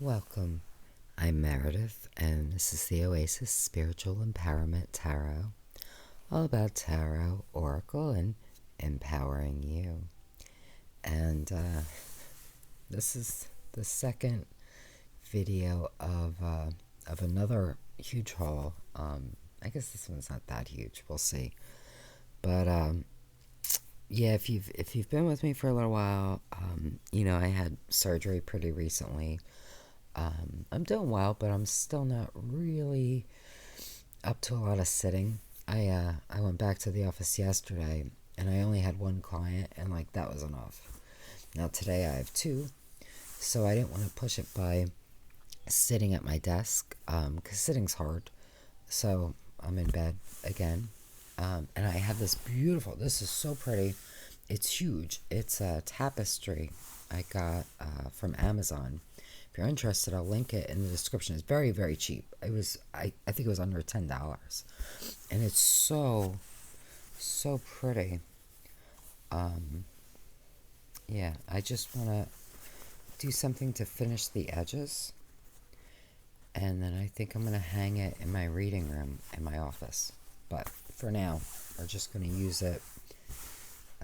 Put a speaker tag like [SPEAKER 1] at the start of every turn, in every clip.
[SPEAKER 1] Welcome. I'm Meredith, and this is the Oasis Spiritual Empowerment Tarot, all about tarot, oracle, and empowering you. And this is the second video of another huge haul. I guess this one's not that huge. We'll see. But yeah, if you've been with me for a little while, I had surgery pretty recently. I'm doing well, but I'm still not really up to a lot of sitting. I went back to the office yesterday, and I only had one client, and that was enough. Now today I have two, so I didn't want to push it by sitting at my desk, because sitting's hard. So I'm in bed again, and I have this beautiful. This is so pretty. It's huge. It's a tapestry I got from Amazon. If you're interested, I'll link it in the description. It's very, very cheap. It was, I think it was under $10. And it's so pretty. Yeah, I just want to do something to finish the edges. And then I think I'm going to hang it in my reading room in my office. But for now, we're just going to use it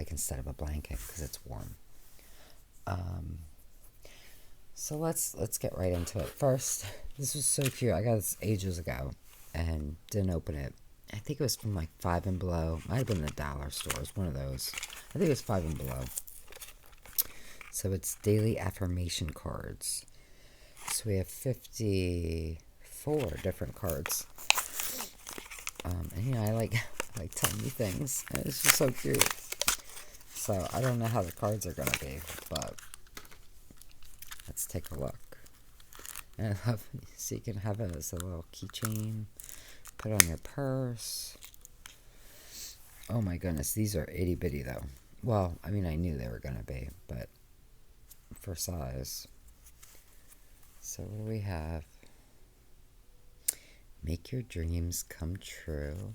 [SPEAKER 1] instead of a blanket because it's warm. So let's get right into it. First, this was so cute. I got this ages ago and didn't open it. I think it was from Five and Below. Might have been the dollar stores, one of those. I think it was Five and Below. So it's daily affirmation cards. So we have 54 different cards. And I like telling you things. And it's just so cute. So I don't know how the cards are gonna be, but let's take a look. And I love, so you can have it as a little keychain, put on your purse. Oh my goodness, these are itty bitty though. Well, I mean, I knew they were gonna be, but for size. So what do we have? Make your dreams come true.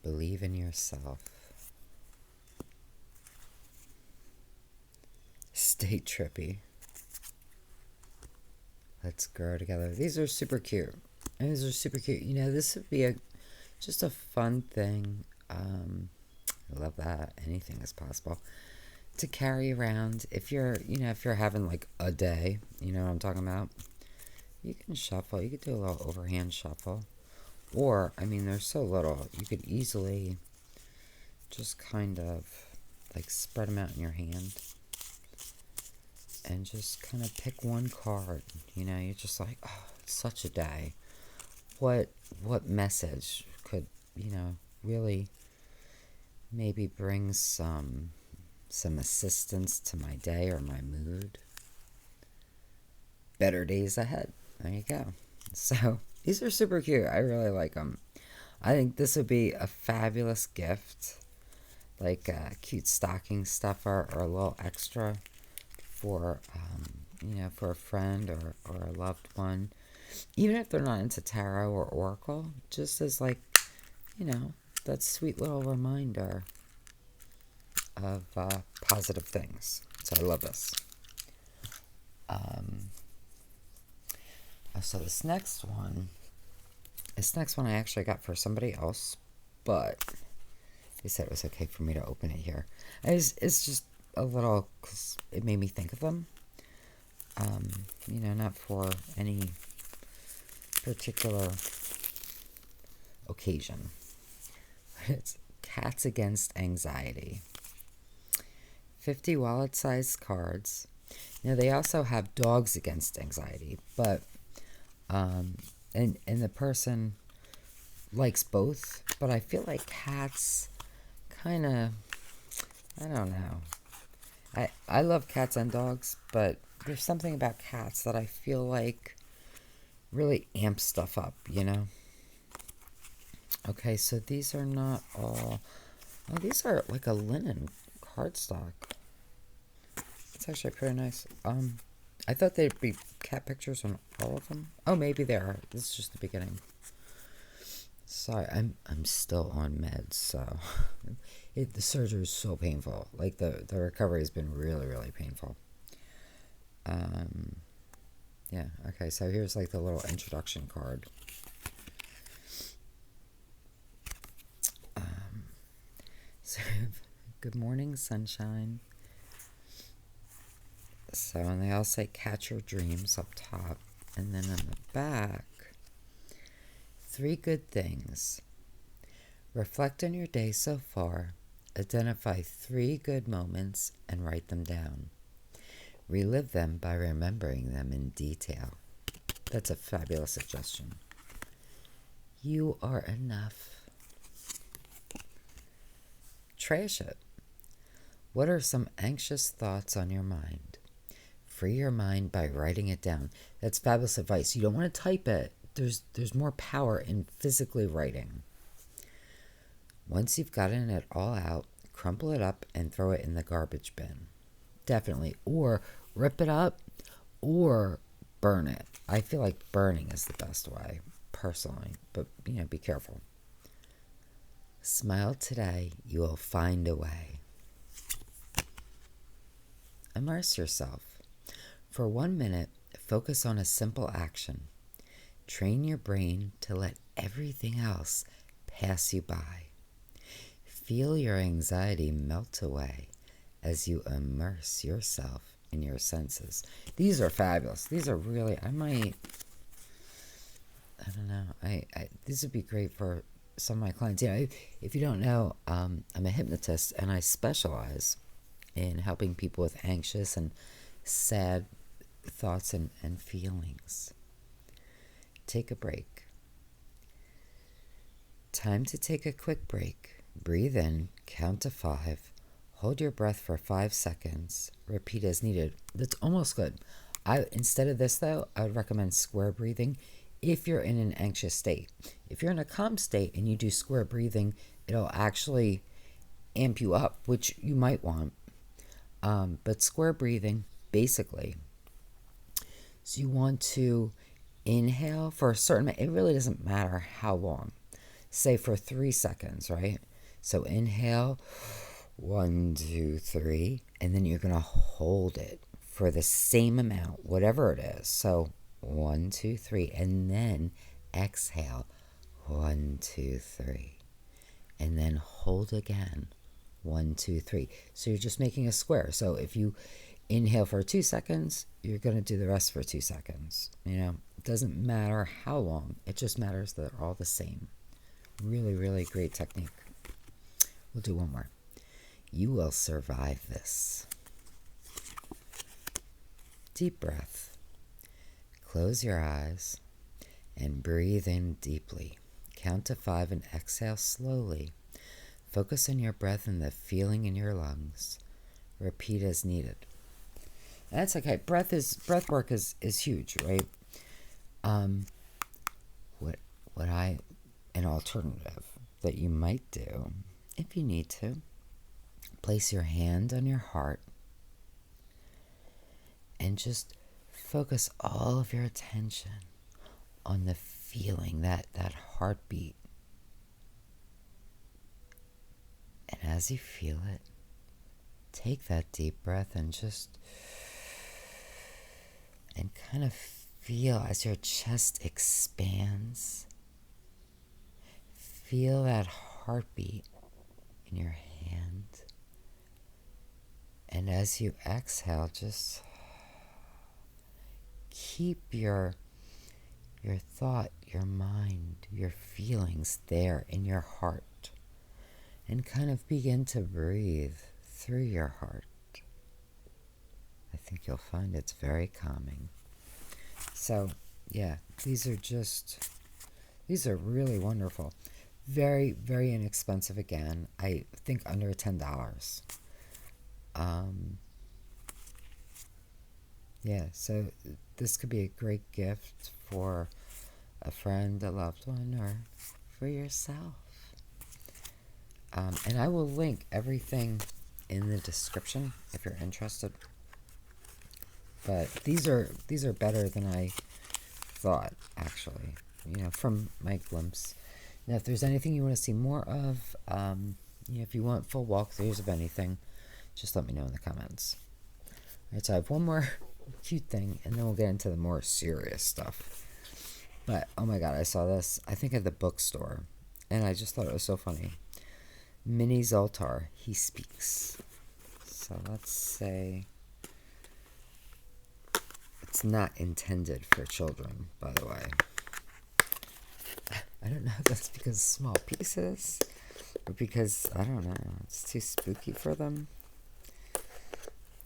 [SPEAKER 1] Believe in yourself. Stay trippy. Let's grow together. These are super cute. These are super cute. This would be just a fun thing. I love that. Anything is possible to carry around. If you're having a day, you know what I'm talking about. You can shuffle. You could do a little overhand shuffle. Or, they're so little, you could easily just kind of spread them out in your hand and just kind of pick one card. You're just oh, it's such a day. What message could, really maybe bring some assistance to my day or my mood? Better days ahead. There you go. So these are super cute. I really like them. I think this would be a fabulous gift, like a cute stocking stuffer or a little extra for, for a friend or a loved one. Even if they're not into tarot or oracle, just as that sweet little reminder of positive things. So I love this. So this next one I actually got for somebody else, but they said it was okay for me to open it here. It's just a little, because it made me think of them. Not for any particular occasion. It's Cats Against Anxiety. 50 wallet-sized cards. Now, they also have Dogs Against Anxiety, but and the person likes both, but I feel like cats kind of, I don't know. I love cats and dogs, but there's something about cats that I feel like really amps stuff up, Okay, so these are not all, oh, these are like a linen cardstock. It's actually pretty nice. I thought they'd be cat pictures on all of them. Oh, maybe they are. This is just the beginning. Sorry, I'm still on meds, so The surgery is so painful. Like the recovery has been really, really painful. Yeah, okay, so here's like the little introduction card. So, good morning, sunshine. So, and they all say catch your dreams up top. And then on the back, 3 good things. Reflect on your day so far. Identify 3 good moments and write them down. Relive them by remembering them in detail. That's a fabulous suggestion. You are enough. Trash it. What are some anxious thoughts on your mind? Free your mind by writing it down. That's fabulous advice. You don't want to type it. There's more power in physically writing. Once you've gotten it all out, crumple it up and throw it in the garbage bin. Definitely. Or rip it up or burn it. I feel like burning is the best way, personally. But, be careful. Smile today. You will find a way. Immerse yourself. For 1 minute, focus on a simple action. Train your brain to let everything else pass you by. Feel your anxiety melt away as you immerse yourself in your senses. These are fabulous. These are really, I don't know. These would be great for some of my clients. If you don't know, I'm a hypnotist and I specialize in helping people with anxious and sad thoughts and feelings. Take a break. Time to take a quick break. Breathe in, count to 5. Hold your breath for 5 seconds. Repeat as needed. That's almost good. Instead of this, though, I would recommend square breathing if you're in an anxious state. If you're in a calm state and you do square breathing, it'll actually amp you up, which you might want. But square breathing, basically, so you want to inhale for a certain, it really doesn't matter how long. Say for 3 seconds, right? So inhale, 1, 2, 3, and then you're going to hold it for the same amount, whatever it is. So 1, 2, 3, and then exhale, 1, 2, 3, and then hold again, 1, 2, 3. So you're just making a square. So if you inhale for 2 seconds, you're going to do the rest for 2 seconds. It doesn't matter how long. It just matters that they're all the same. Really, really great technique. We'll do one more. You will survive this. Deep breath. Close your eyes and breathe in deeply. Count to 5 and exhale slowly. Focus on your breath and the feeling in your lungs. Repeat as needed. That's okay. Breath work is huge, right? An alternative that you might do, if you need to, place your hand on your heart and just focus all of your attention on the feeling, that heartbeat. And as you feel it, take that deep breath and kind of feel as your chest expands. Feel that heartbeat in your hand. And as you exhale, just keep your thought, your mind, your feelings there in your heart. And kind of begin to breathe through your heart. I think you'll find it's very calming. So, yeah, these are really wonderful. Very, very inexpensive again. I think under $10. Yeah, so this could be a great gift for a friend, a loved one, or for yourself. And I will link everything in the description if you're interested. But these are better than I thought, actually, from my glimpse. Now, if there's anything you want to see more of, Yeah, if you want full walkthroughs of anything, just let me know in the comments. Alright, so I have one more cute thing, and then we'll get into the more serious stuff. But, oh my god, I saw this, I think at the bookstore, and I just thought it was so funny. Mini Zoltar, he speaks. So let's say it's not intended for children, by the way. I don't know if that's because of small pieces, or because, I don't know, it's too spooky for them.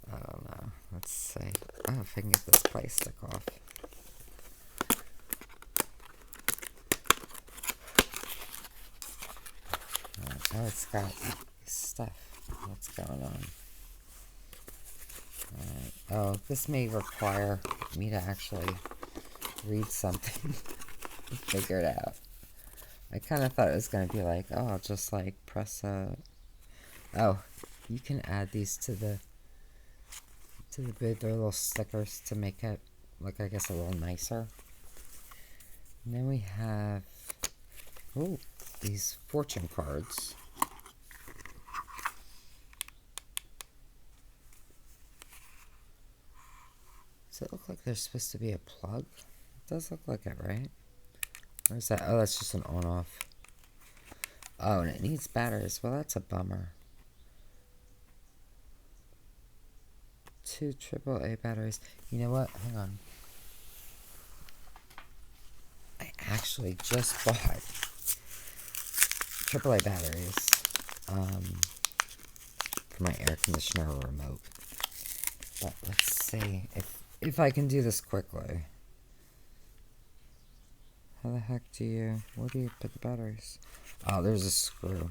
[SPEAKER 1] I don't know. Let's see. Oh, if I can get this plastic off. Oh, it's got stuff. What's going on? Alright. Oh, this may require me to actually read something to figure it out. I kind of thought it was going to be like, oh, I'll just like press a... Oh, you can add these to the bid. They're little stickers to make it look, I guess, a little nicer. And then we have, oh, these fortune cards. Does it look like there's supposed to be a plug? It does look like it, right? Or is that? Oh, that's just an on-off. Oh, and it needs batteries. Well, that's a bummer. 2 AAA batteries. You know what? Hang on. I actually just bought AAA batteries for my air conditioner remote. But let's see if I can do this quickly. How the heck where do you put the batteries? Oh, there's a screw.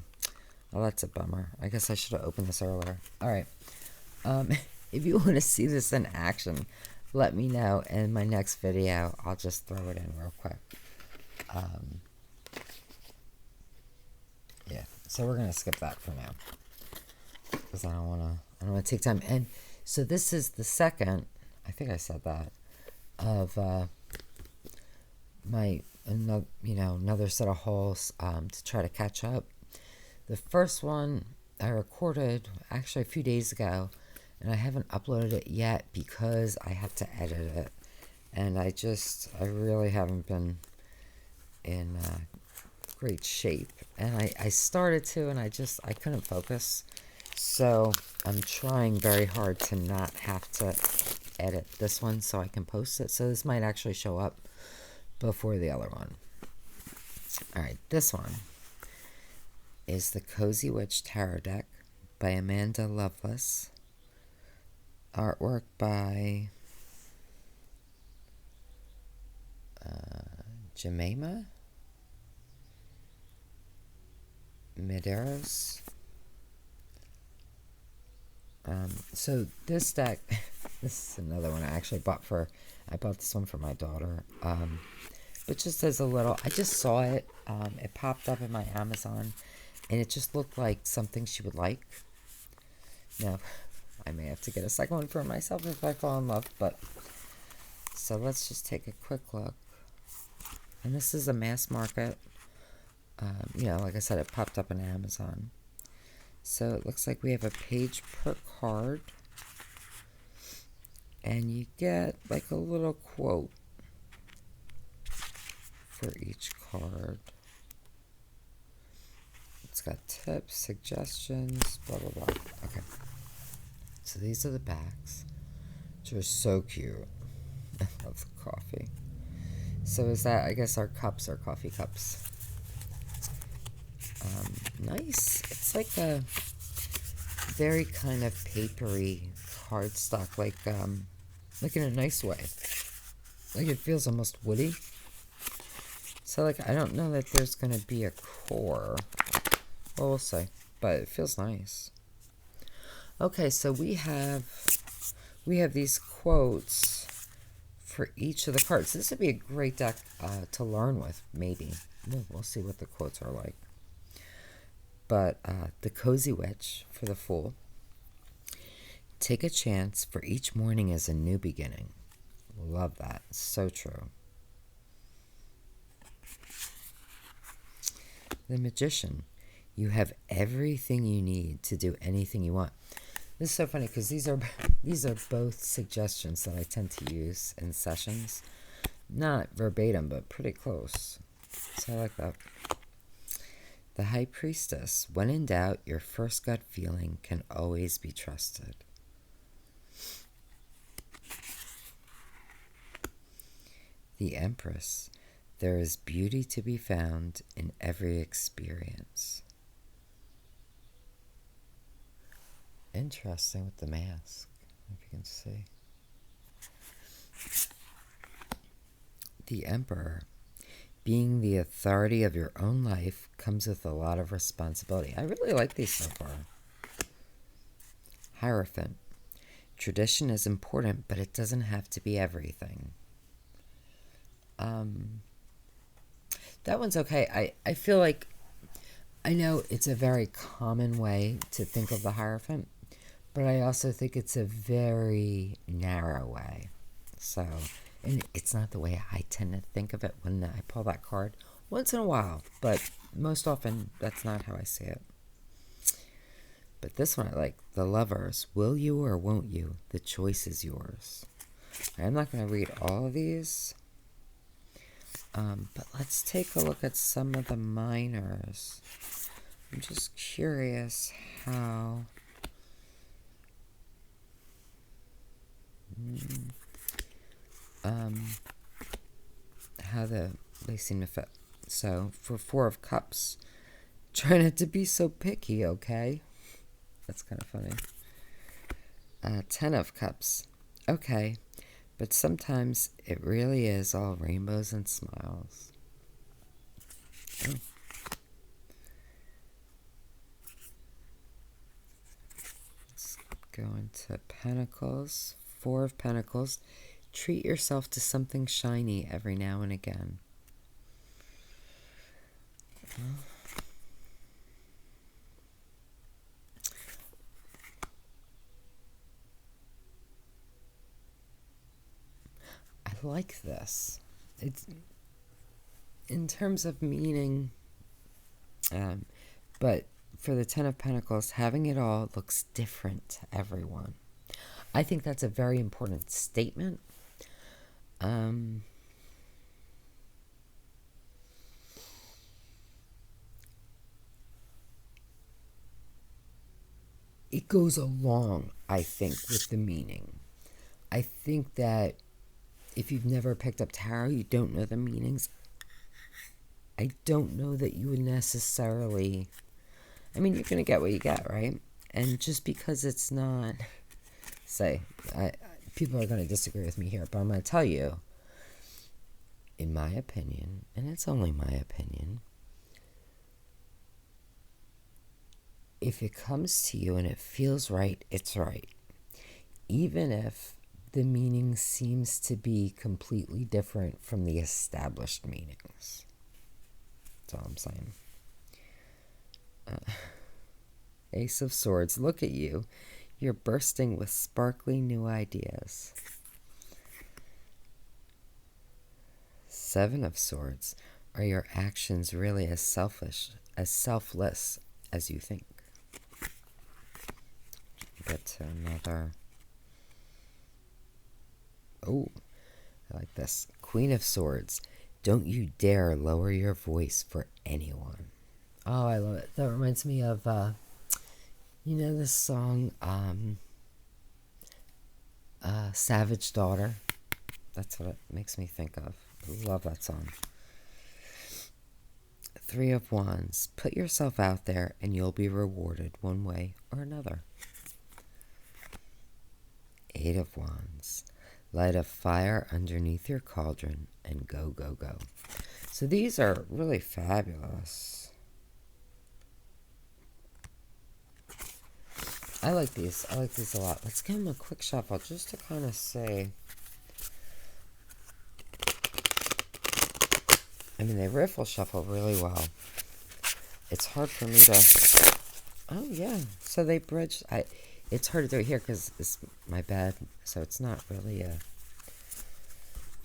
[SPEAKER 1] Oh, that's a bummer. I guess I should have opened this earlier. Alright. If you want to see this in action, let me know. In my next video, I'll just throw it in real quick. Yeah, so we're going to skip that for now. Because I don't want to take time. And so this is the second, I think I said that, of my another set of hauls to try to catch up. The first one I recorded actually a few days ago, and I haven't uploaded it yet because I have to edit it, and I really haven't been in great shape, and I started to, and I couldn't focus, so I'm trying very hard to not have to edit this one so I can post it. So this might actually show up before the other one. Alright, this one is the Cozy Witch Tarot Deck by Amanda Lovelace. Artwork by Jemima Medeiros. So this deck, this is another one I actually bought I bought this one for my daughter. But just as a little, I just saw it. It popped up in my Amazon, and it just looked like something she would like. Now, I may have to get a second one for myself if I fall in love, but so let's just take a quick look. And this is a mass market. Like I said, it popped up on Amazon. So it looks like we have a page per card, and you get like a little quote for each card. It's got tips, suggestions, blah blah blah. Okay. So these are the backs, which are so cute. I love the coffee. So is that, I guess our cups are coffee cups. Nice. It's like a very kind of papery cardstock, like in a nice way. Like it feels almost woody. So like I don't know that there's gonna be a core. Well, we'll see. But it feels nice. Okay, so we have these quotes for each of the cards. This would be a great deck to learn with, maybe. We'll see what the quotes are like. But the Cozy Witch for the Fool. Take a chance, for each morning is a new beginning. Love that. So true. The Magician. You have everything you need to do anything you want. This is so funny because these are both suggestions that I tend to use in sessions. Not verbatim, but pretty close. So I like that. The High Priestess. When in doubt, your first gut feeling can always be trusted. The Empress. There is beauty to be found in every experience. Interesting with the mask, if you can see. The Emperor. Being the authority of your own life comes with a lot of responsibility. I really like these so far. Hierophant. Tradition is important, but it doesn't have to be everything. That one's okay. I feel like, I know it's a very common way to think of the Hierophant, but I also think it's a very narrow way. So, and it's not the way I tend to think of it when I pull that card. Once in a while, but most often that's not how I see it. But this one I like. The Lovers. Will you or won't you? The choice is yours. I'm not going to read all of these. But let's take a look at some of the minors. I'm just curious how they seem to fit. So for Four of Cups, try not to be so picky, okay? That's kind of funny. 10 of Cups. Okay. But sometimes it really is all rainbows and smiles. Oh. Let's go into Pentacles. 4 of Pentacles. Treat yourself to something shiny every now and again. I like this. It's in terms of meaning, but for the 10 of Pentacles, having it all looks different to everyone. I think that's a very important statement. It goes along, I think, with the meaning. I think that if you've never picked up tarot, you don't know the meanings. I don't know that you would necessarily... I mean, you're going to get what you get, right? And just because it's not... people are going to disagree with me here, but I'm going to tell you, in my opinion, and it's only my opinion, if it comes to you and it feels right, it's right. Even if the meaning seems to be completely different from the established meanings. That's all I'm saying. Ace of Swords, look at you. You're bursting with sparkly new ideas. 7 of Swords, are your actions really as selfless as you think? Get to another... Oh, I like this. Queen of Swords. Don't you dare lower your voice for anyone. Oh, I love it. That reminds me of, you know this song, Savage Daughter? That's what it makes me think of. I love that song. 3 of Wands. Put yourself out there and you'll be rewarded one way or another. 8 of Wands. Light a fire underneath your cauldron and go, go, go. So these are really fabulous. I like these. I like these a lot. Let's give them a quick shuffle just to kind of see. I mean, they riffle shuffle really well. It's hard for me to... Oh, yeah. So they bridge... It's hard to do it here because it's my bed, so it's not really a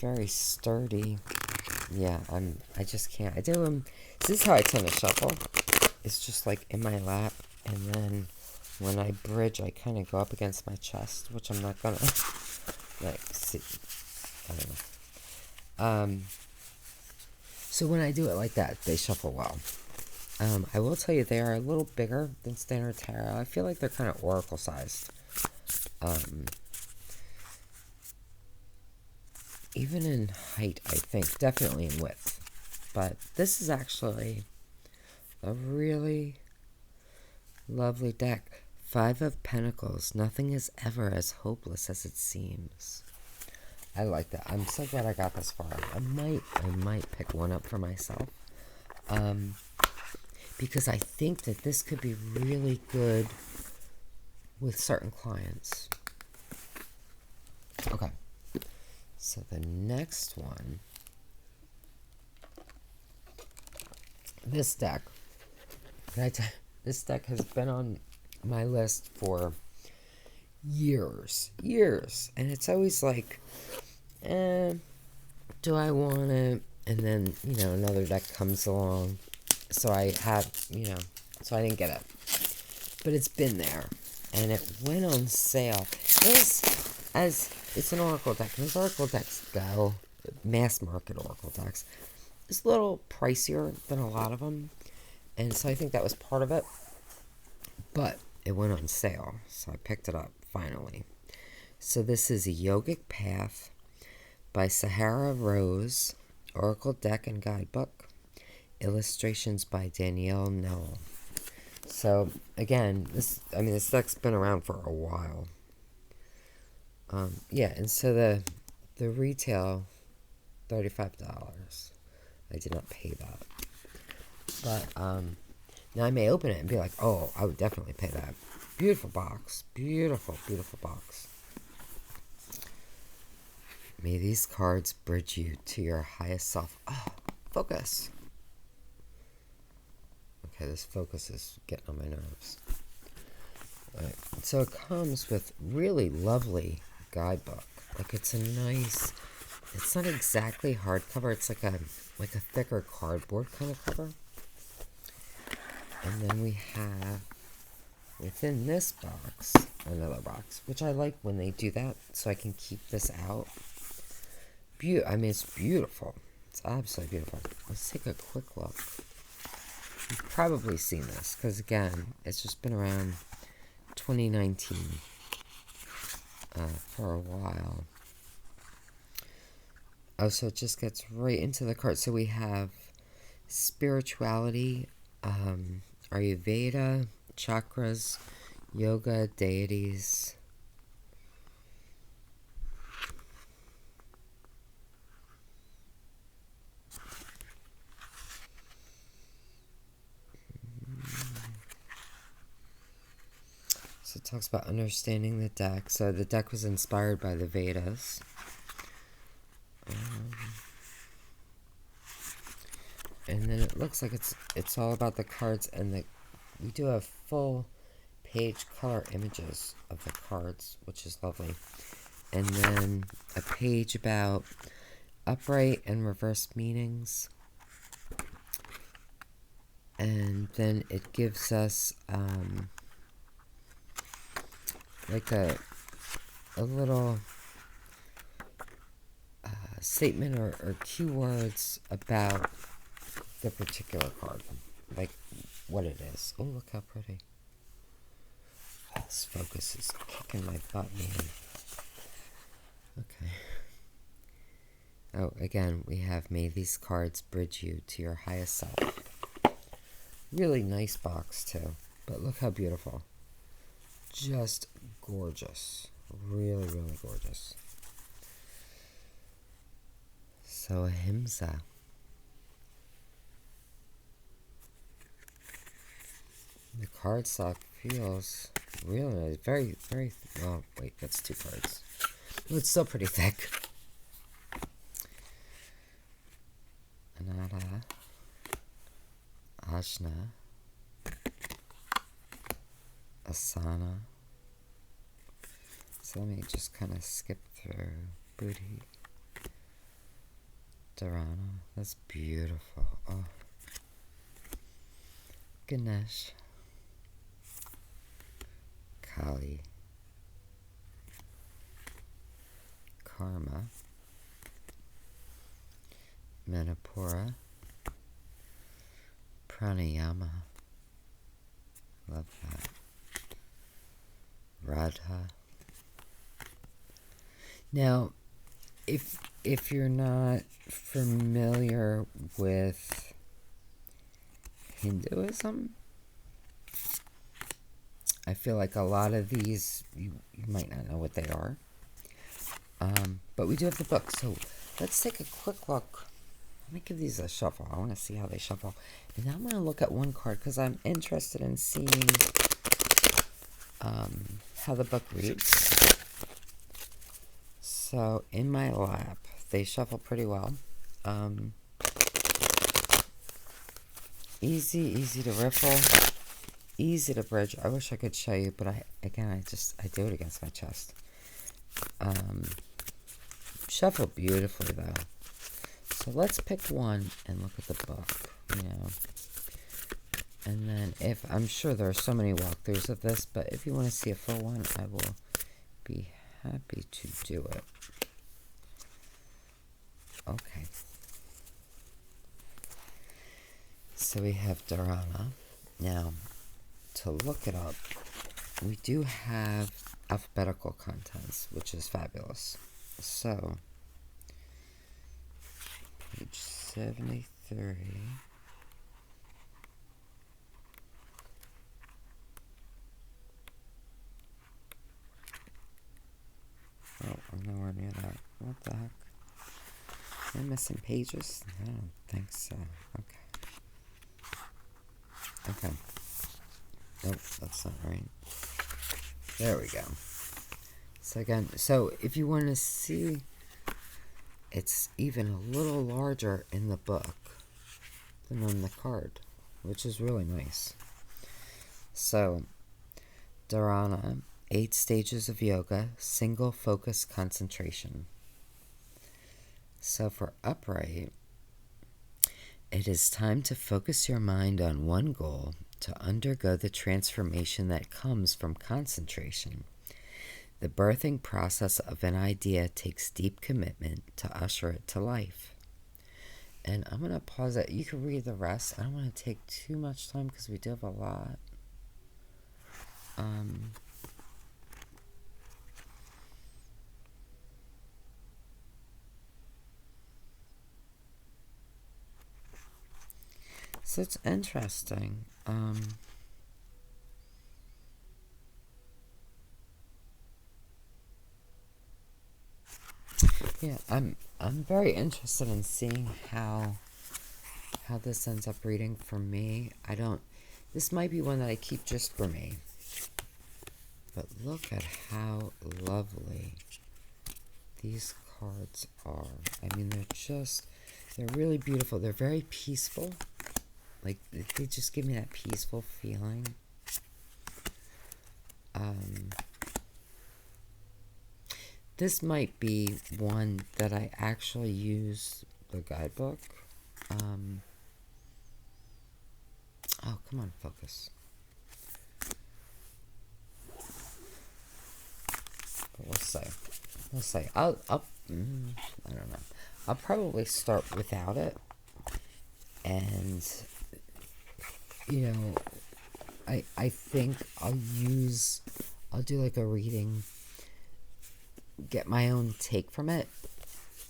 [SPEAKER 1] very sturdy. Yeah, I just can't. I do them. This is how I tend to shuffle. is just like in my lap, and then when I bridge, I kind of go up against my chest, which I'm not gonna like see. I don't know. So when I do it like that, they shuffle well. I will tell you, they are a little bigger than standard tarot. I feel like they're kind of oracle sized. Even in height, I think. Definitely in width. But this is actually a really lovely deck. 5 of Pentacles. Nothing is ever as hopeless as it seems. I like that. I'm so glad I got this far. I might pick one up for myself. Because I think that this could be really good with certain clients. Okay. So the next one, this deck, this deck has been on my list for years, and it's always like, do I want it? And then, another deck comes along, so I had, so I didn't get it, but it's been there, and it went on sale. It's an oracle deck, and as oracle decks go, mass market oracle decks, it's a little pricier than a lot of them, and so I think that was part of it, but it went on sale, so I picked it up finally. So this is a Yogic Path by Sahara Rose, oracle deck and guidebook, illustrations by Danielle Noel. So again, this deck's been around for a while. Yeah, and so the retail, $35. I did not pay that. But now I may open it and be like, oh, I would definitely pay that. Beautiful box. Beautiful, beautiful box. May these cards bridge you to your highest self. Oh, focus. Okay, this focus is getting on my nerves. All right. So it comes with really lovely guidebook. Like, it's a nice, it's not exactly hardcover, it's like a thicker cardboard kind of cover. And then we have within this box another box, which I like when they do that, so I can keep this out. It's beautiful. It's absolutely beautiful. Let's take a quick look. You've probably seen this because, again, it's just been around 2019 for a while. Oh, so it just gets right into the card. So we have spirituality, Ayurveda, chakras, yoga, deities. So it talks about understanding the deck. So the deck was inspired by the Vedas. And then it looks like it's all about the cards, and we do have full page color images of the cards, which is lovely. And then a page about upright and reverse meanings. And then it gives us like a little statement or keywords about the particular card, like what it is. Oh, look how pretty. Oh, this focus is kicking my butt, man. Okay. Oh, again, we have may these cards bridge you to your highest self. Really nice box, too. But look how beautiful. Just gorgeous. Really, really gorgeous. So, Ahimsa. The cardstock feels really nice. Very, very... Oh, wait, that's 2 cards. Oh, it's still pretty thick. Anada. Ajna. Asana. So let me just kind of skip through. Buddhi. Dharana. That's beautiful. Oh. Ganesh, Kali, Karma, Manipura, Pranayama, love that, Radha. Now, if you're not familiar with Hinduism, I feel like a lot of these you might not know what they are. But we do have the book, so let's take a quick look. Let me give these a shuffle. I want to see how they shuffle. And now I'm going to look at one card because I'm interested in seeing how the book reads. So in my lap, they shuffle pretty well. Easy to riffle, easy to bridge. I wish I could show you, but I do it against my chest. Shuffle beautifully though. So let's pick one and look at the book, And then I'm sure there are so many walkthroughs of this, but if you want to see a full one, I will be happy to do it. Okay. So we have Dharana. Now, to look it up, we do have alphabetical contents, which is fabulous. So, page 73. Oh, I'm nowhere near that. What the heck? Am I missing pages? I don't think so. Okay. Nope, that's not right. There we go. So again, if you want to see, it's even a little larger in the book than on the card, which is really nice. So, Dharana, 8 stages of yoga, single focus concentration. So for upright, it is time to focus your mind on one goal to undergo the transformation that comes from concentration. The birthing process of an idea takes deep commitment to usher it to life. And I'm going to pause it. You can read the rest. I don't want to take too much time because we do have a lot. So it's interesting. Yeah, I'm very interested in seeing how this ends up reading for me. This might be one that I keep just for me. But look at how lovely these cards are. I mean, they're really beautiful. They're very peaceful. Like, they just give me that peaceful feeling. This might be one that I actually use the guidebook. Oh, come on, focus. But we'll see. I don't know. I'll probably start without it. And, I think I'll do like a reading, get my own take from it,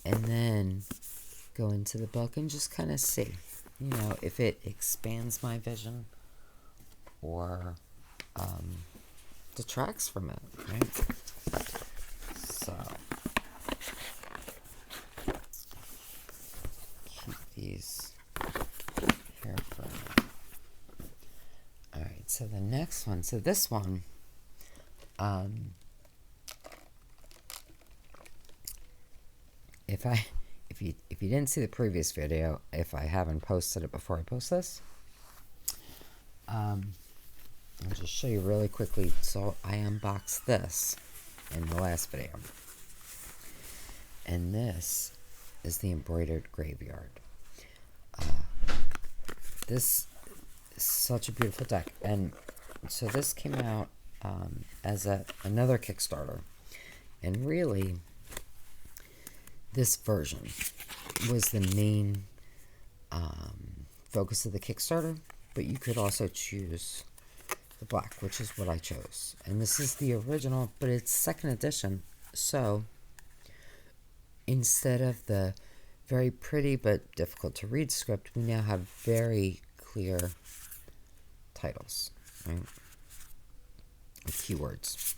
[SPEAKER 1] and then go into the book and just kind of see, if it expands my vision or detracts from it, right? So, keep these here for a minute. Alright, so the next one, this one, if you didn't see the previous video, if I haven't posted it before I post this, I'll just show you really quickly. So I unboxed this in the last video, and this is the Embroidered Graveyard. This such a beautiful deck. And so this came out as another Kickstarter. And really, this version was the main focus of the Kickstarter. But you could also choose the black, which is what I chose. And this is the original, but it's second edition. So instead of the very pretty but difficult to read script, we now have very clear titles, right? With keywords.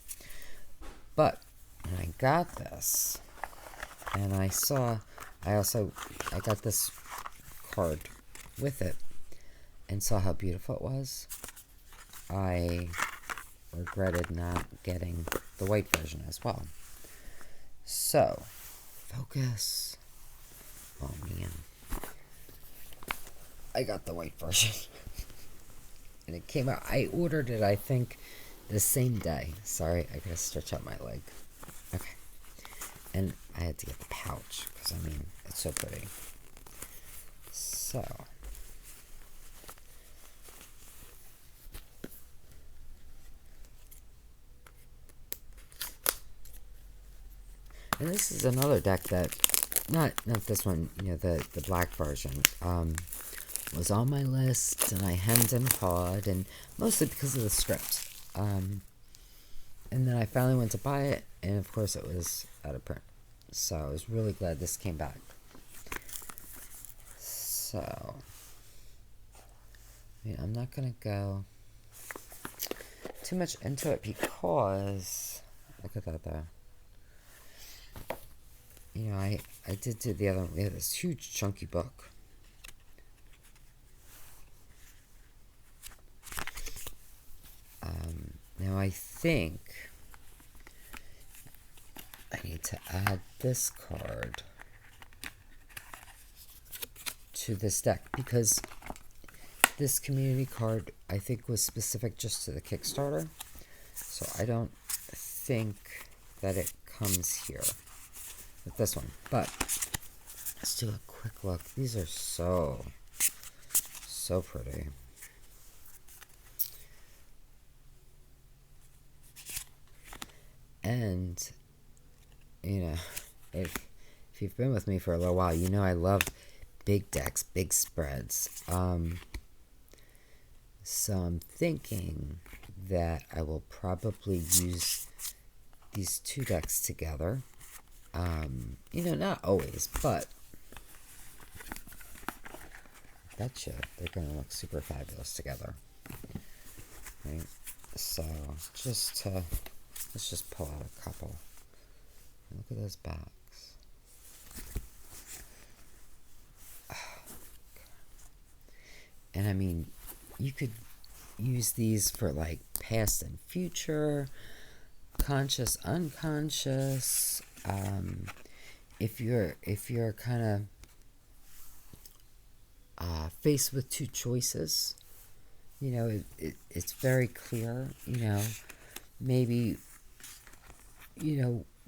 [SPEAKER 1] But when I got this, and I got this card with it, and saw how beautiful it was, I regretted not getting the white version as well. So, focus. Oh man. I got the white version. And it came out. I ordered it, I think, the same day. Sorry, I gotta stretch out my leg. Okay. And I had to get the pouch, because, I mean, it's so pretty. So. And this is another deck that, not this one, the black version, was on my list, and I hemmed and hawed, and mostly because of the script. And then I finally went to buy it, and of course it was out of print. So I was really glad this came back. So, I'm not going to go too much into it because, look at that there. I did do the other one. We had this huge chunky book. Now I think I need to add this card to this deck, because this community card, I think, was specific just to the Kickstarter. So I don't think that it comes here with this one. But let's do a quick look. These are so pretty. And, if you've been with me for a little while, I love big decks, big spreads. So I'm thinking that I will probably use these two decks together. Not always, but I betcha they're going to look super fabulous together. Right? So, let's just pull out a couple. Look at those backs. And I mean, you could use these for like past and future, conscious, unconscious. If you're kind of faced with two choices, it's very clear. Maybe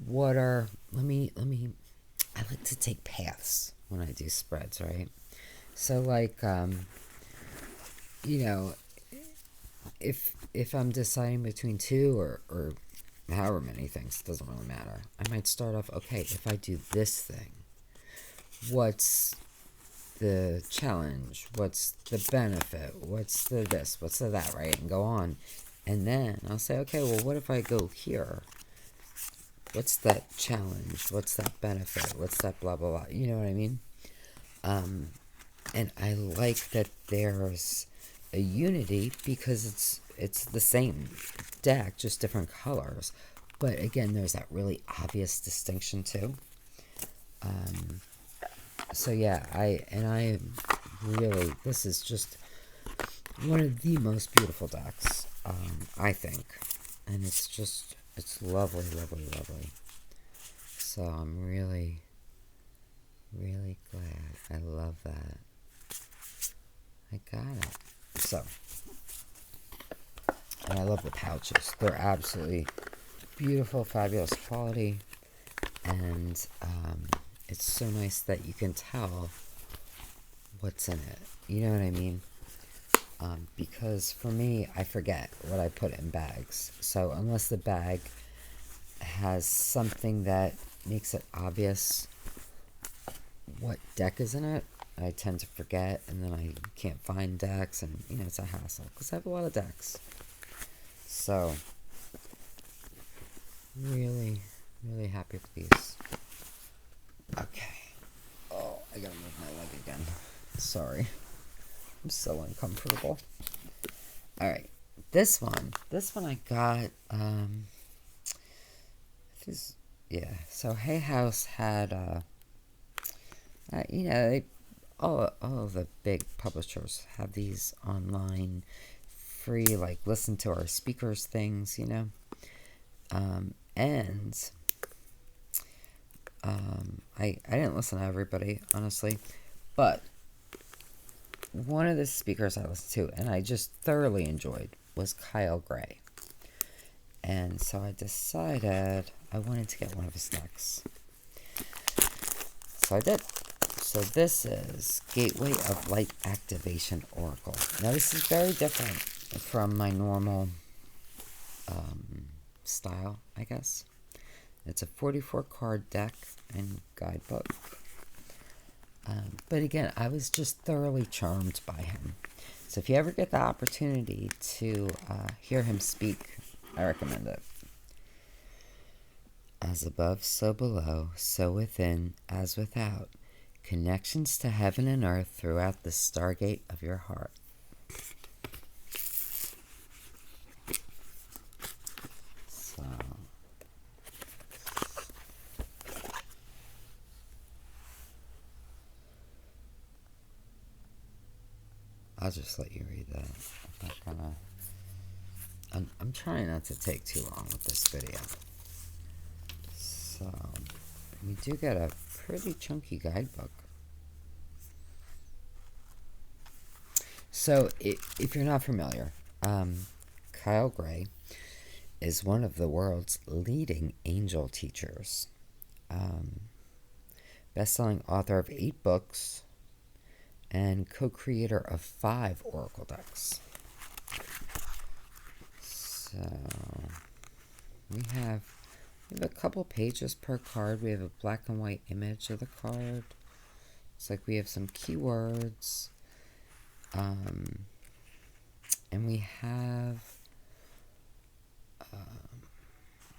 [SPEAKER 1] what are I like to take paths when I do spreads, right? So like if I'm deciding between two or however many things, it doesn't really matter. I might start off, okay, if I do this thing, what's the challenge? What's the benefit? What's the this? What's the that, right? And go on. And then I'll say, okay, well, what if I go here? What's that challenge? What's that benefit? What's that blah, blah, blah? You know what I mean? And I like that there's a unity because it's the same deck, just different colors. But again, there's that really obvious distinction too. So yeah, I really, this is just one of the most beautiful decks, I think. And it's lovely, lovely, lovely. So I'm really, really glad. I love that. I got it. So, and I love the pouches. They're absolutely beautiful, fabulous quality. And it's so nice that you can tell what's in it. You know what I mean? Because for me, I forget what I put in bags. So unless the bag has something that makes it obvious what deck is in it, I tend to forget, and then I can't find decks, and it's a hassle because I have a lot of decks. So really, really happy with these. Okay. Oh, I gotta move my leg again. Sorry. I'm so uncomfortable. Alright. This one I got, so Hay House had, all of the big publishers have these online free, like, listen to our speakers things, I didn't listen to everybody, honestly, but one of the speakers I listened to and I just thoroughly enjoyed was Kyle Gray. And so I decided I wanted to get one of his decks. So I did. So this is Gateway of Light Activation Oracle. Now this is very different from my normal style, I guess. It's a 44 card deck and guidebook. But again, I was just thoroughly charmed by him. So if you ever get the opportunity to hear him speak, I recommend it. As above, so below, so within, as without. Connections to heaven and earth throughout the stargate of your heart. So, I'll just let you read that. I'm not gonna. I'm trying not to take too long with this video. So, we do get a pretty chunky guidebook. So, if you're not familiar, Kyle Gray is one of the world's leading angel teachers. Best-selling author of 8 books and co-creator of 5 oracle decks. So, we have a couple pages per card. We have a black and white image of the card. It's like we have some keywords. And we have,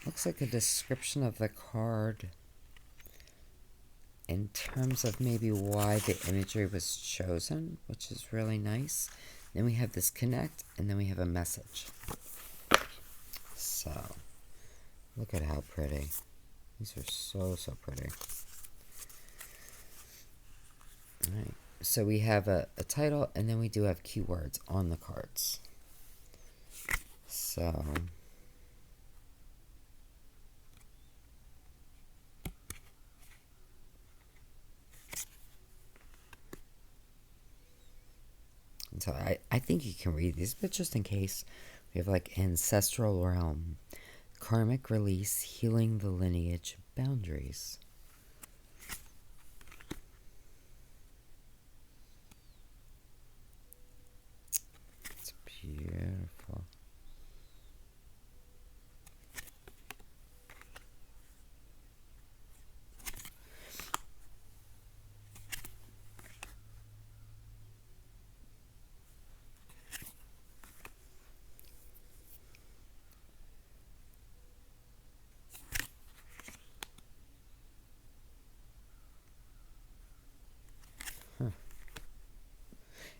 [SPEAKER 1] looks like a description of the card in terms of maybe why the imagery was chosen, which is really nice. Then we have this connect, and then we have a message. So, look at how pretty. These are so pretty. Alright, so we have a title, and then we do have keywords on the cards. So, I think you can read these, but just in case, we have like Ancestral Realm, Karmic Release, Healing the Lineage Boundaries. It's beautiful.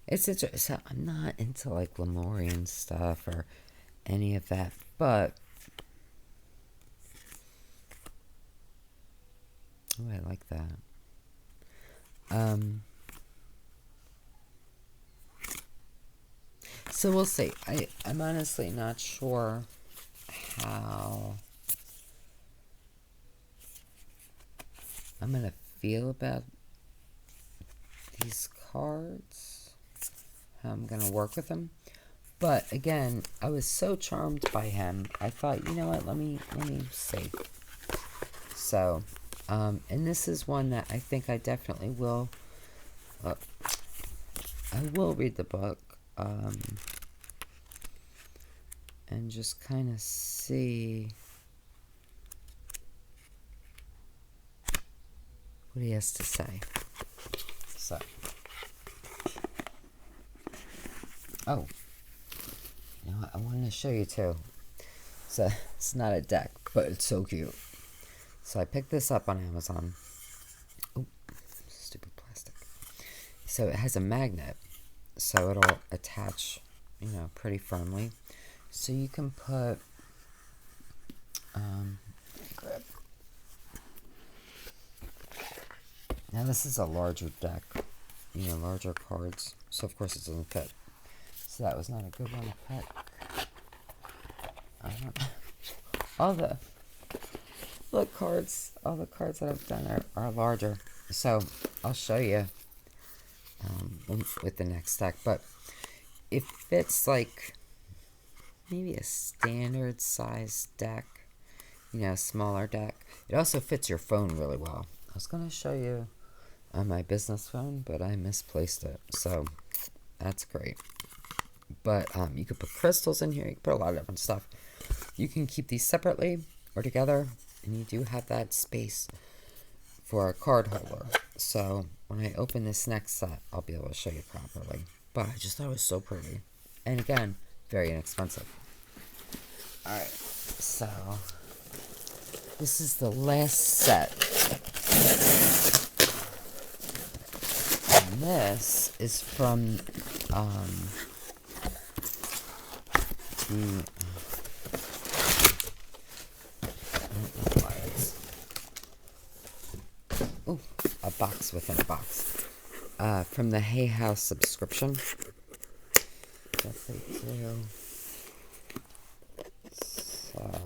[SPEAKER 1] It's interesting. So I'm not into like Lemurian stuff or any of that, but oh, I like that. So we'll see. I'm honestly not sure how I'm gonna feel about these cards, how I'm gonna work with them. But again, I was so charmed by him. I thought, you know what? Let me see. So, and this is one that I think I definitely will. I will read the book. and just kind of see what he has to say. So, oh, you know what? I wanted to show you too. So, it's not a deck, but it's so cute. So, I picked this up on Amazon. Oh, stupid plastic. So, it has a magnet, so it'll attach, you know, pretty firmly. So, you can put, grab. Now, this is a larger deck, you know, larger cards. So, of course, it doesn't fit. So, that was not a good one to pick. All the cards that I've done are larger. So, I'll show you with the next deck. But it fits like maybe a standard size deck, you know, smaller deck. It also fits your phone really well. I was going to show you on my business phone, but I misplaced it. So, that's great. But you could put crystals in here. You can put a lot of different stuff. You can keep these separately or together, and you do have that space for a card holder. So when I open this next set, I'll be able to show you properly. But I just thought it was so pretty. And again, very inexpensive. Alright, so this is the last set. And this is from a box within a box. From the Hay House subscription. That they do. So,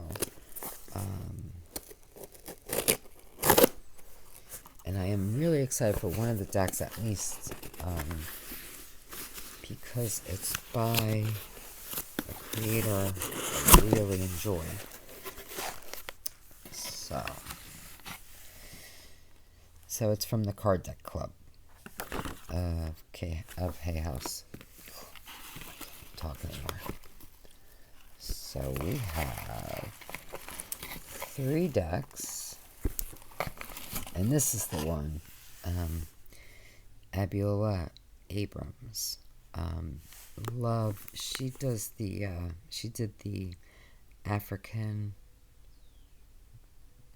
[SPEAKER 1] and I am really excited for one of the decks at least, because it's by a creator I really enjoy. So it's from the Card Deck Club of Hay House. Talking more. So we have 3 decks, and this is the one. Abiola Abrams. Love. She does the. She did the African.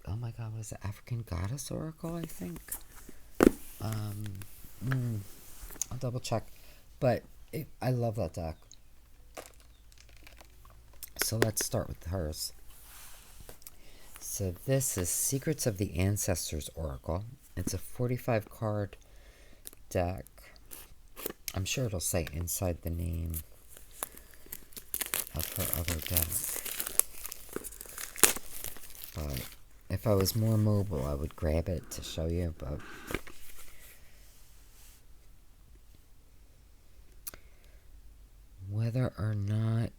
[SPEAKER 1] Oh my God, what is it? African Goddess Oracle, I think. I'll double check. But I love that deck. So let's start with hers. So this is Secrets of the Ancestors Oracle. It's a 45 card deck. I'm sure it'll say inside the name of her other deck. But if I was more mobile, I would grab it to show you, but whether or not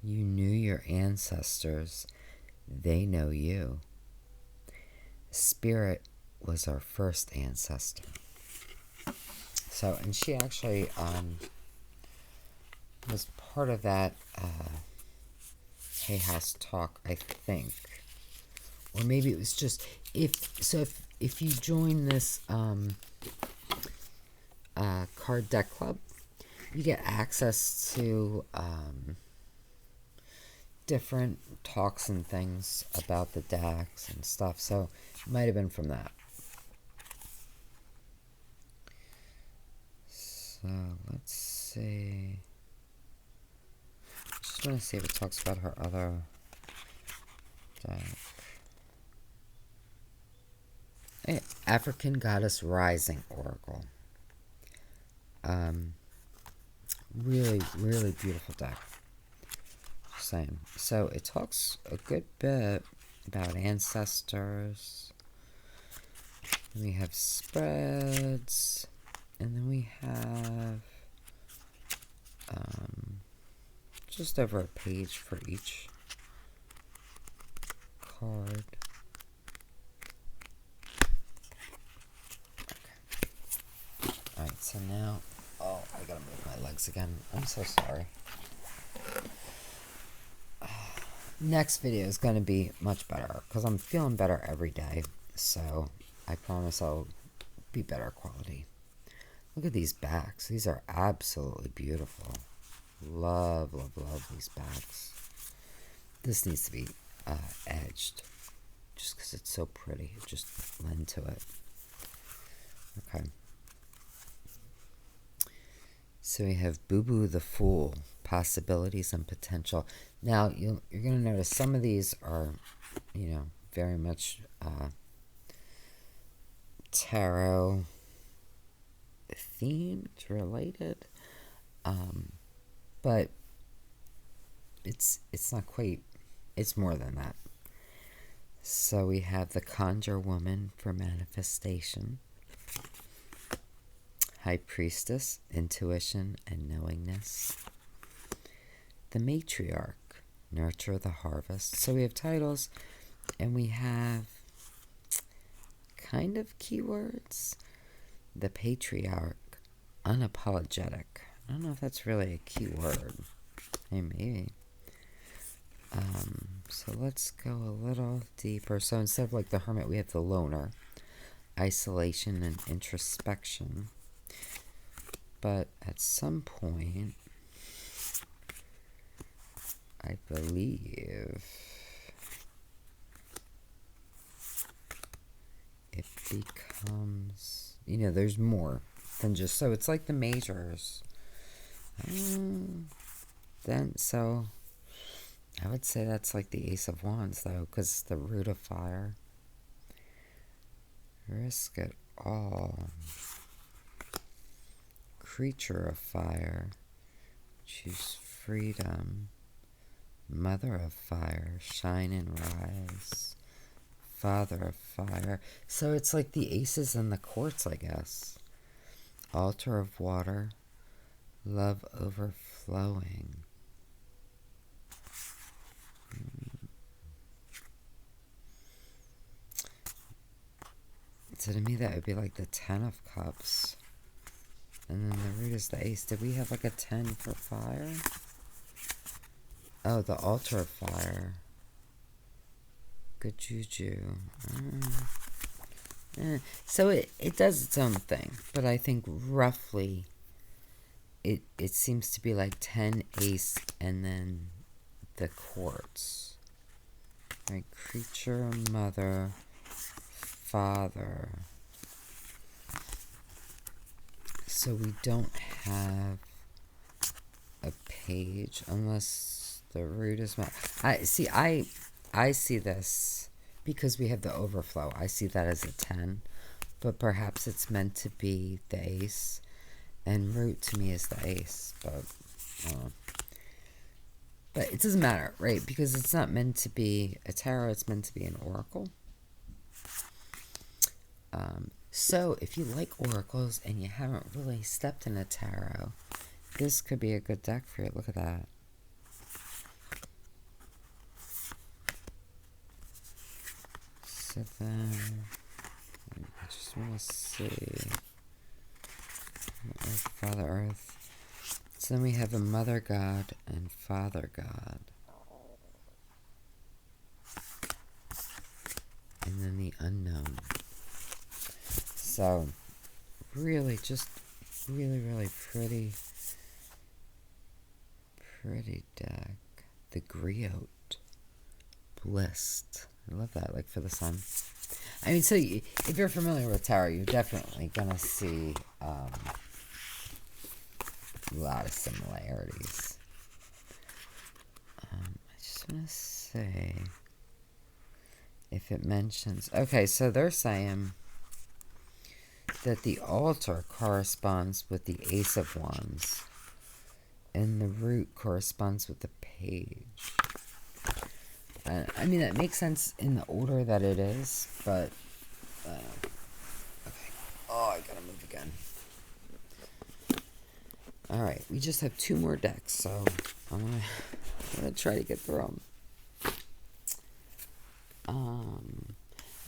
[SPEAKER 1] you knew your ancestors, they know you. Spirit was our first ancestor. So, and she actually was part of that Hay House talk, I think. Or maybe it was just if you join this card deck club, you get access to different talks and things about the decks and stuff. So it might have been from that. So let's see. I just want to see if it talks about her other deck. African Goddess Rising Oracle. Really, really beautiful deck. Just saying. So it talks a good bit about ancestors. And we have spreads. And then we have just over a page for each card. Okay. Alright, again. I'm so sorry. Next video is going to be much better because I'm feeling better every day. So I promise I'll be better quality. Look at these backs. These are absolutely beautiful. Love, love, love these backs. This needs to be edged just because it's so pretty. Just lend to it. Okay. So we have Boo Boo the Fool, possibilities and potential. Now, you're going to notice some of these are, very much tarot themed, related. But it's not quite, it's more than that. So we have the Conjure Woman for manifestation. High Priestess, intuition and knowingness. The Matriarch, nurture the harvest. So we have titles and we have kind of keywords. The Patriarch, unapologetic. I don't know if that's really a keyword. Hey, maybe. So let's go a little deeper. So instead of like the Hermit, we have the Loner, isolation and introspection. But at some point, I believe it becomes, there's more than just, so it's like the majors. Then, so I would say that's like the Ace of Wands, though, because it's the root of fire. Risk it all. Creature of fire. Choose freedom. Mother of fire. Shine and rise. Father of fire. So it's like the aces and the courts, I guess. Altar of water. Love overflowing. So to me that would be like the 10 of cups. And then the root is the ace. Did we have like a 10 for fire? Oh, the altar of fire. Good juju. So it does its own thing. But I think roughly it seems to be like 10 ace and then the quartz. Right, creature, mother, father. So we don't have a page unless the root is I see this because we have the overflow. I see that as a 10, but perhaps it's meant to be the ace, and root to me is the ace, but it doesn't matter, right? Because it's not meant to be a tarot, it's meant to be an oracle. So if you like oracles and you haven't really stepped in a tarot, this could be a good deck for you. Look at that. So then, I just want to see. Earth, Father Earth. So then we have a Mother God and Father God. And then the Unknown. So, really, just really, really pretty deck. The Griot. Blissed. I love that, like for the sun. I mean, so if you're familiar with tarot, you're definitely going to see a lot of similarities. I just want to say if it mentions... Okay, so they're saying that the altar corresponds with the Ace of Wands and the root corresponds with the page. I mean, that makes sense in the order that it is, but okay. Oh, I gotta move again. Alright, we just have 2 more decks, so I'm gonna try to get through them.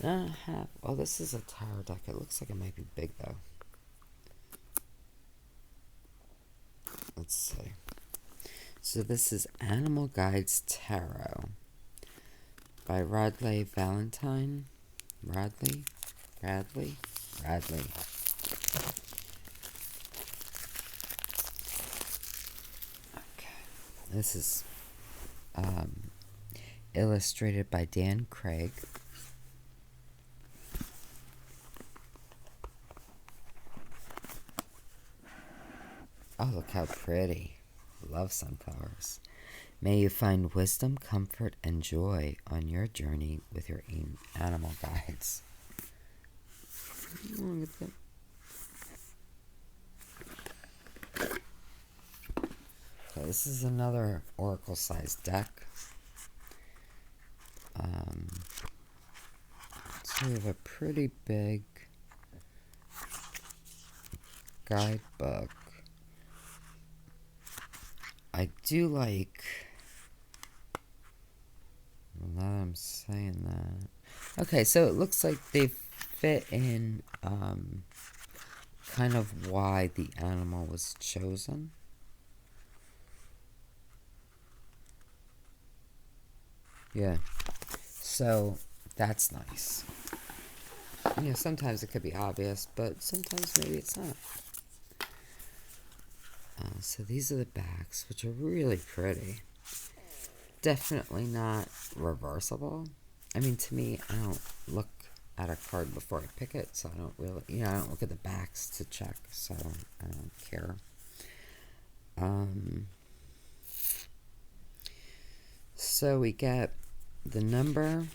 [SPEAKER 1] Then I have, oh, this is a tarot deck. It looks like it might be big, though. Let's let's see. So this is Animal Guides Tarot by Radley Valentine. Radley. Okay. This is illustrated by Dan Craig. Oh, look how pretty. Love sunflowers. May you find wisdom, comfort, and joy on your journey with your animal guides. Look at them. Okay, this is another oracle-sized deck. So we have a pretty big guidebook. I do like, well, now that I'm saying that. Okay, so it looks like they fit in kind of why the animal was chosen. Yeah, so that's nice. You know, sometimes it could be obvious, but sometimes maybe it's not. So these are the backs, which are really pretty. Definitely not reversible. I mean, to me, I don't look at a card before I pick it, so I don't really, you know, I don't look at the backs to check, so I don't care. So we get the number,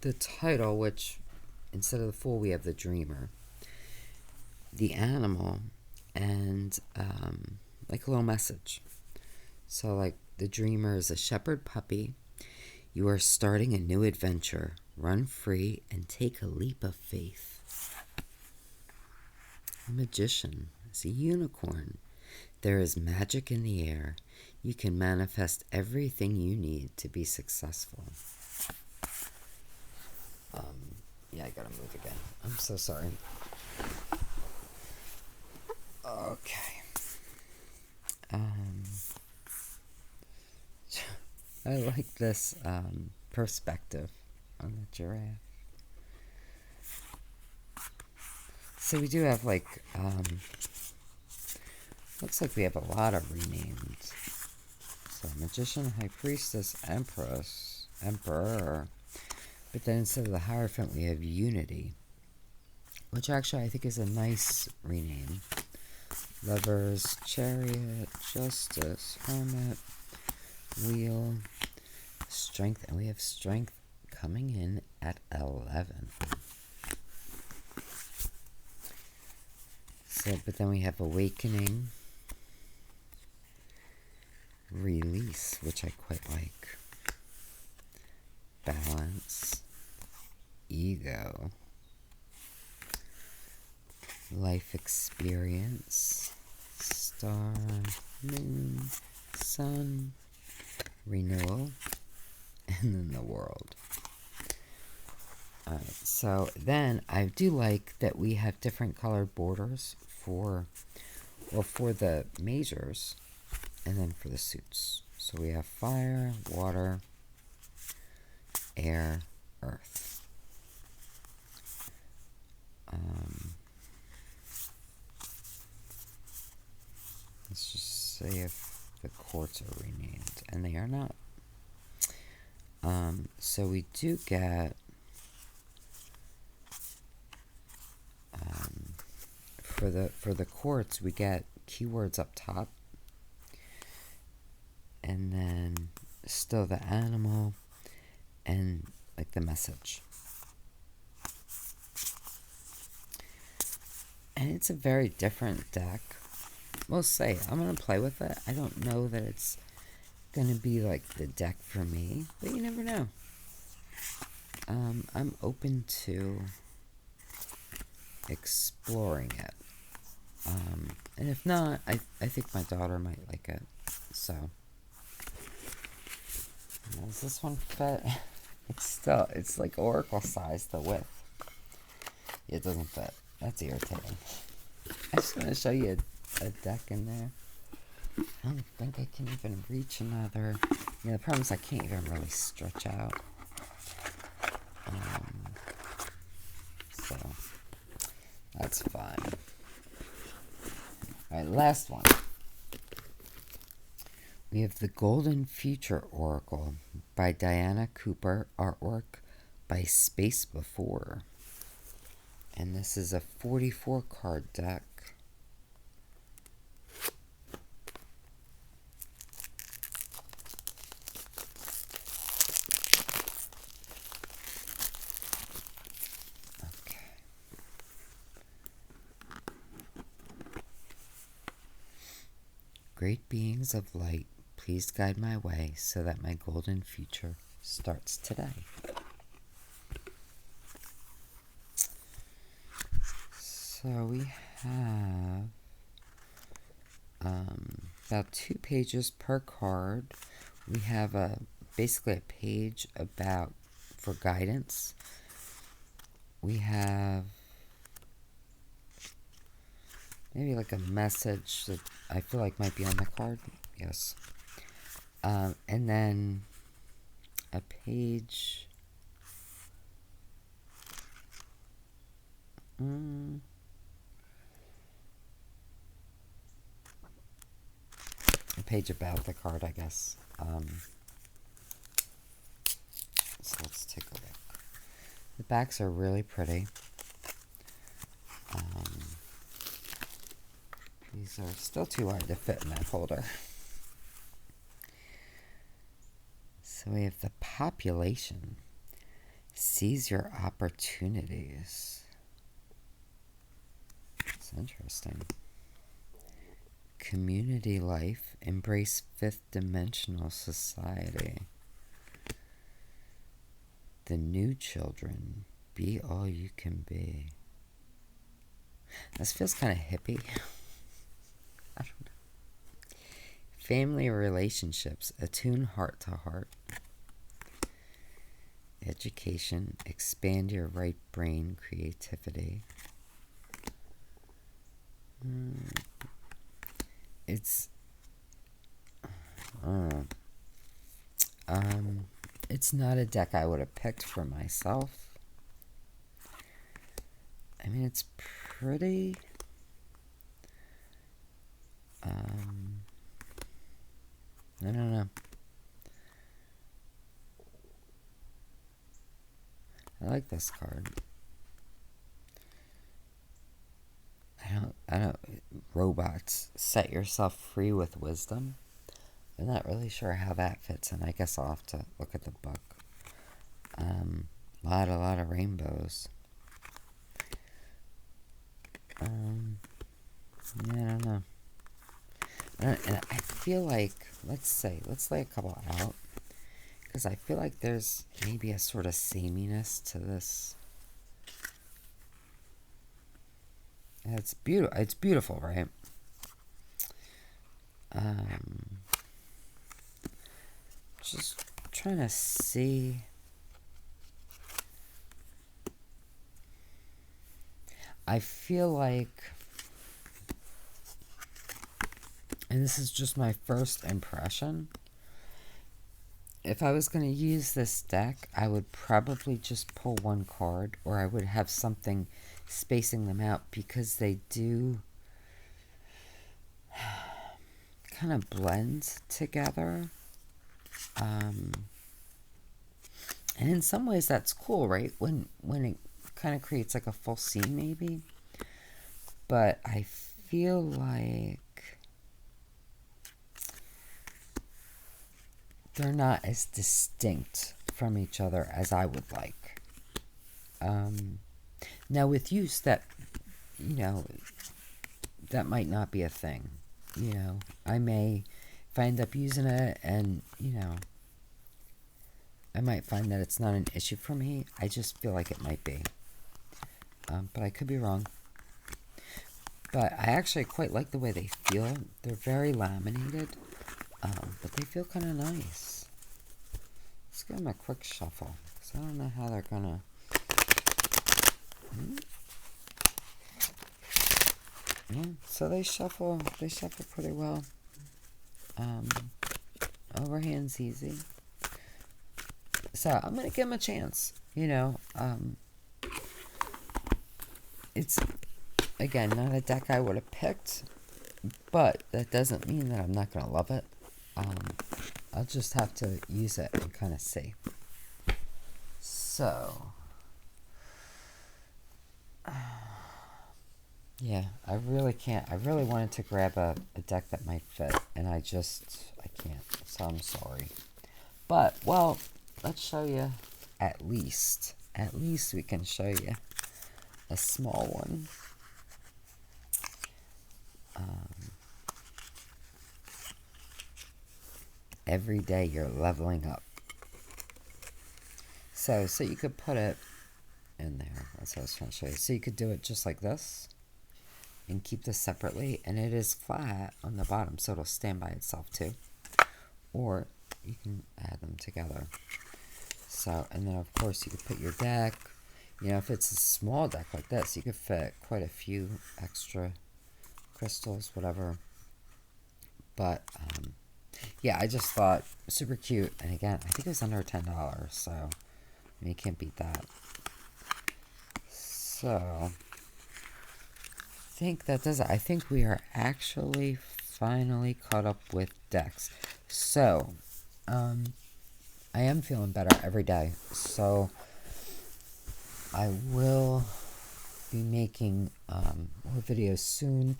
[SPEAKER 1] the title, which instead of the Fool, we have the Dreamer, the animal, and like a little message. So like the Dreamer is a shepherd puppy. You are starting a new adventure. Run free and take a leap of faith. A magician is a unicorn. There is magic in the air. You can manifest everything you need to be successful. Yeah, I gotta move again. I'm so sorry. Okay. I like this perspective on the giraffe. So we do have like, looks like we have a lot of renames. So Magician, High Priestess, Empress, Emperor. But then instead of the Hierophant, we have Unity, which actually I think is a nice rename. Lovers, Chariot, Justice, Hermit, Wheel, Strength, and we have Strength coming in at 11. So, but then we have Awakening, Release, which I quite like, Balance, Ego, Life Experience, Star, Moon, Sun, Renewal, and then the World. Alright, so then I do like that we have different colored borders for the majors and then for the suits. So we have fire, water, air, earth. Let's just say if the courts are renamed, and they are not. So we do get for the courts, we get keywords up top, and then still the animal and like the message. And it's a very different deck. We'll say I'm gonna play with it. I don't know that it's gonna be like the deck for me, but you never know. I'm open to exploring it. And if not, I think my daughter might like it. So, does this one fit? It's like oracle size, the width. It doesn't fit. That's irritating. I just want to show you a deck in there. I don't think I can even reach another. Yeah, the problem is I can't even really stretch out. So that's fine. Alright, last one. We have the Golden Future Oracle by Diana Cooper, artwork by Space Before. And this is a 44 card deck. Okay. Great beings of light, please guide my way so that my golden future starts today. So we have about 2 pages per card. We have basically a page for guidance. We have maybe like a message that I feel like might be on the card. Yes. And then a page. A page about the card, I guess. So let's take a look. The backs are really pretty. These are still too hard to fit in that folder. So we have the population. Seize your opportunities. It's interesting. Community life. Embrace fifth dimensional society. The new children. Be all you can be. This feels kind of hippie. I don't know. Family relationships. Attune heart to heart. Education. Expand your right brain creativity. It's not a deck I would have picked for myself. I mean, it's pretty. I don't know. I like this card. I don't. Robots, set yourself free with wisdom. I'm not really sure how that fits in. I guess I'll have to look at the book. A lot of rainbows. Yeah, I don't know. And I feel like, let's lay a couple out. Because I feel like there's maybe a sort of sameness to this. It's beautiful. It's beautiful, right? Just trying to see. I feel like, and this is just my first impression, if I was going to use this deck, I would probably just pull one card, or I would have something spacing them out, because they do kind of blend together. And in some ways that's cool, right? When it kind of creates like a full scene maybe. But I feel like they're not as distinct from each other as I would like. Now with use, that, that might not be a thing. I may, if I end up using it and, I might find that it's not an issue for me. I just feel like it might be. But I could be wrong. But I actually quite like the way they feel. They're very laminated. But they feel kind of nice. Let's give them a quick shuffle, because I don't know how they're gonna. Yeah, so they shuffle pretty well. Overhand's easy. So I'm going to give them a chance. It's, again, not a deck I would have picked, but that doesn't mean that I'm not going to love it. I'll just have to use it and kind of see. So, yeah, I really can't. I really wanted to grab a deck that might fit, and I can't. So I'm sorry. But, well, let's show you at least. At least we can show you a small one. Every day you're leveling up. So you could put it in there. That's what I was trying to show you. So you could do it just like this and keep this separately, and it is flat on the bottom, so it'll stand by itself too. Or you can add them together. So, and then of course you could put your deck. If it's a small deck like this, you could fit quite a few extra crystals, whatever. But yeah, I just thought super cute. And again, I think it was under $10, so you can't beat that. So I think that does it. I think we are actually finally caught up with decks. So I am feeling better every day. So I will be making more videos soon,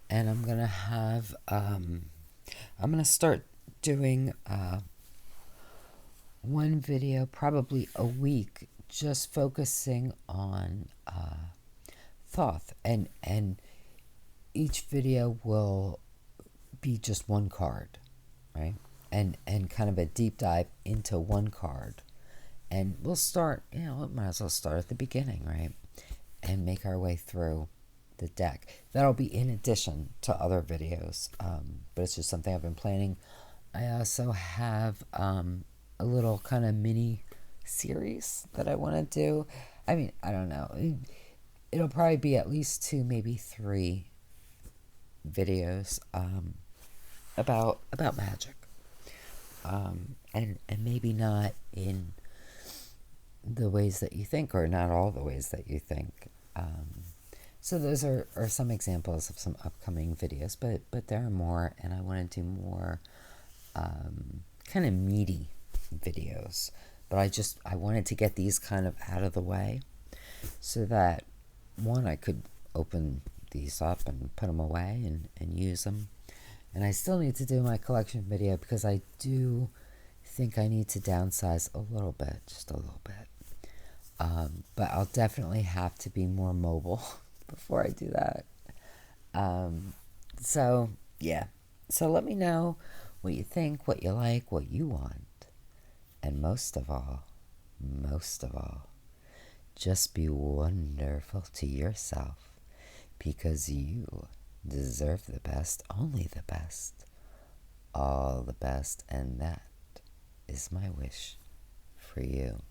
[SPEAKER 1] and I'm gonna have I'm gonna start doing one video probably a week, just focusing on Thoth, and each video will be just one card, right? And kind of a deep dive into one card. And we'll start, might as well start at the beginning, right? And make our way through the deck. That'll be in addition to other videos, but it's just something I've been planning. I also have a little kind of mini series that I want to do. I mean, I don't know. It'll probably be at least 2, maybe 3 videos about magic. And maybe not in the ways that you think, or not all the ways that you think. So those are some examples of some upcoming videos, but there are more, and I want to do more kind of meaty videos. But I wanted to get these kind of out of the way, so that, one, I could open these up and put them away and use them. And I still need to do my collection video, because I do think I need to downsize a little bit, just a little bit. But I'll definitely have to be more mobile before I do that. So, yeah. So let me know what you think, what you like, what you want. And most of all, just be wonderful to yourself, because you deserve the best, only the best, all the best, and that is my wish for you.